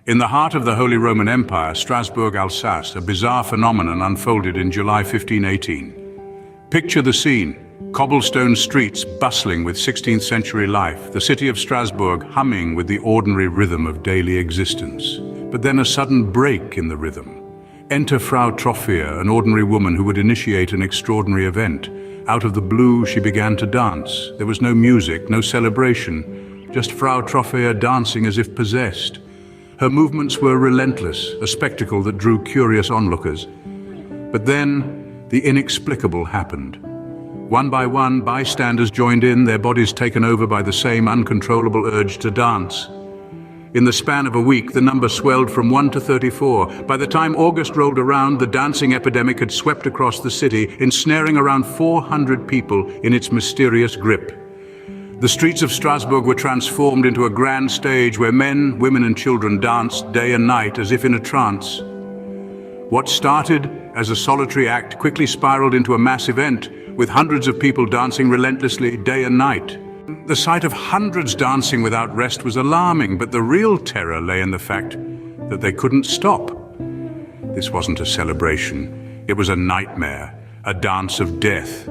In the heart of the Holy Roman Empire, Strasbourg, Alsace, a bizarre phenomenon unfolded in July 1518. Picture the scene: cobblestone streets bustling with 16th century life, the city of Strasbourg humming with the ordinary rhythm of daily existence. But then a sudden break in the rhythm. Enter Frau Troffea, an ordinary woman who would initiate an extraordinary event. Out of the blue, she began to dance. There was no music, no celebration, just Frau Troffea dancing as if possessed. Her movements were relentless, a spectacle that drew curious onlookers. But then, the inexplicable happened. One by one, bystanders joined in, their bodies taken over by the same uncontrollable urge to dance. In the span of a week, the number swelled from 1 to 34. By the time August rolled around, the dancing epidemic had swept across the city, ensnaring around 400 people in its mysterious grip. The streets of Strasbourg were transformed into a grand stage where men, women and children danced day and night as if in a trance. What started as a solitary act quickly spiraled into a mass event, with hundreds of people dancing relentlessly day and night. The sight of hundreds dancing without rest was alarming, but the real terror lay in the fact that they couldn't stop. This wasn't a celebration, it was a nightmare, a dance of death.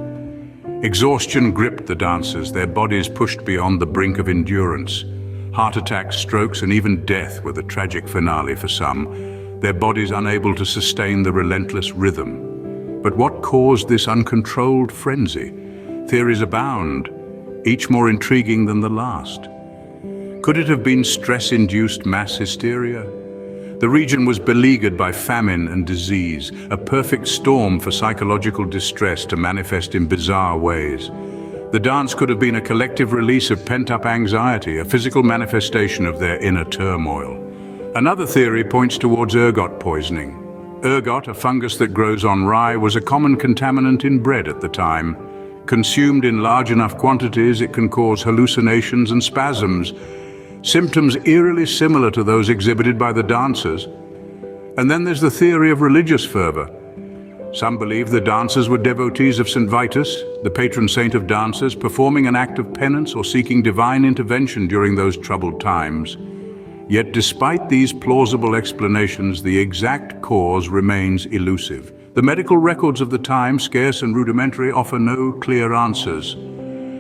Exhaustion gripped the dancers, their bodies pushed beyond the brink of endurance. Heart attacks, strokes, and even death were the tragic finale for some, their bodies unable to sustain the relentless rhythm. But what caused this uncontrolled frenzy? Theories abound, each more intriguing than the last. Could it have been stress-induced mass hysteria? The region was beleaguered by famine and disease, a perfect storm for psychological distress to manifest in bizarre ways. The dance could have been a collective release of pent-up anxiety, a physical manifestation of their inner turmoil. Another theory points towards ergot poisoning. Ergot, a fungus that grows on rye, was a common contaminant in bread at the time. Consumed in large enough quantities, it can cause hallucinations and spasms, symptoms eerily similar to those exhibited by the dancers. And then there's the theory of religious fervor. Some believe the dancers were devotees of St. Vitus, the patron saint of dancers, performing an act of penance or seeking divine intervention during those troubled times. Yet despite these plausible explanations, the exact cause remains elusive. The medical records of the time, scarce and rudimentary, offer no clear answers.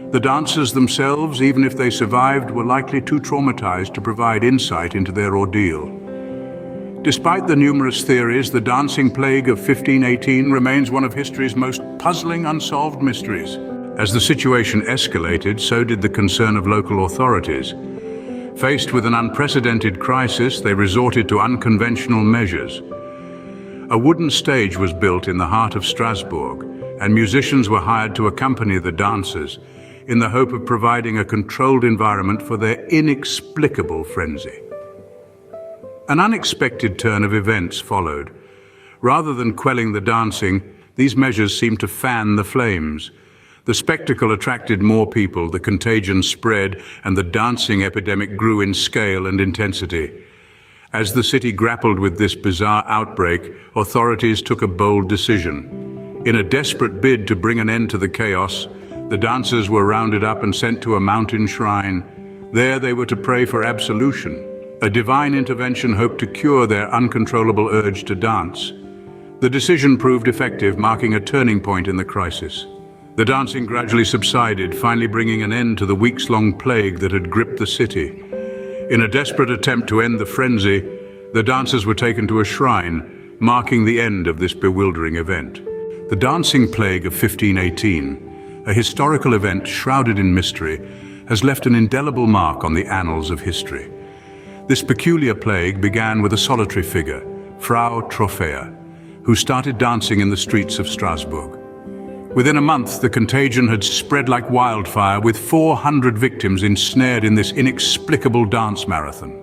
The dancers themselves, even if they survived, were likely too traumatized to provide insight into their ordeal. Despite the numerous theories, the dancing plague of 1518 remains one of history's most puzzling unsolved mysteries. As the situation escalated, so did the concern of local authorities. Faced with an unprecedented crisis, they resorted to unconventional measures. A wooden stage was built in the heart of Strasbourg, and musicians were hired to accompany the dancers in the hope of providing a controlled environment for their inexplicable frenzy. An unexpected turn of events followed. Rather than quelling the dancing, these measures seemed to fan the flames. The spectacle attracted more people, the contagion spread, and the dancing epidemic grew in scale and intensity. As the city grappled with this bizarre outbreak, authorities took a bold decision. In a desperate bid to bring an end to the chaos, the dancers were rounded up and sent to a mountain shrine. There they were to pray for absolution. A divine intervention hoped to cure their uncontrollable urge to dance. The decision proved effective, marking a turning point in the crisis. The dancing gradually subsided, finally bringing an end to the weeks-long plague that had gripped the city. In a desperate attempt to end the frenzy, the dancers were taken to a shrine, marking the end of this bewildering event. The dancing plague of 1518, a historical event shrouded in mystery, has left an indelible mark on the annals of history. This peculiar plague began with a solitary figure, Frau Troffea, who started dancing in the streets of Strasbourg. Within a month, the contagion had spread like wildfire, with 400 victims ensnared in this inexplicable dance marathon.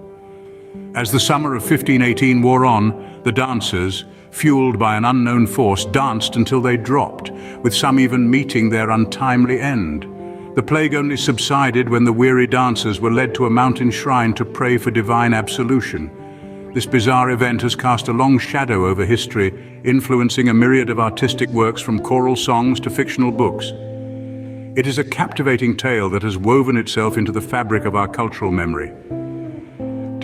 As the summer of 1518 wore on, the dancers, fueled by an unknown force, danced until they dropped, with some even meeting their untimely end. The plague only subsided when the weary dancers were led to a mountain shrine to pray for divine absolution. This bizarre event has cast a long shadow over history, influencing a myriad of artistic works from choral songs to fictional books. It is a captivating tale that has woven itself into the fabric of our cultural memory.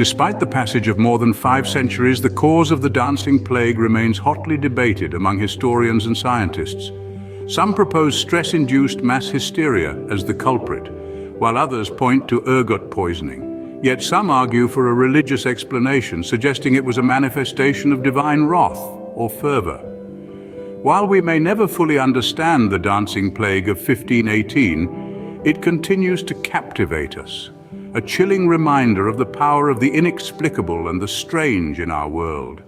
Despite the passage of more than 5 centuries, the cause of the dancing plague remains hotly debated among historians and scientists. Some propose stress-induced mass hysteria as the culprit, while others point to ergot poisoning. Yet some argue for a religious explanation, suggesting it was a manifestation of divine wrath or fervor. While we may never fully understand the dancing plague of 1518, it continues to captivate us, a chilling reminder of the power of the inexplicable and the strange in our world.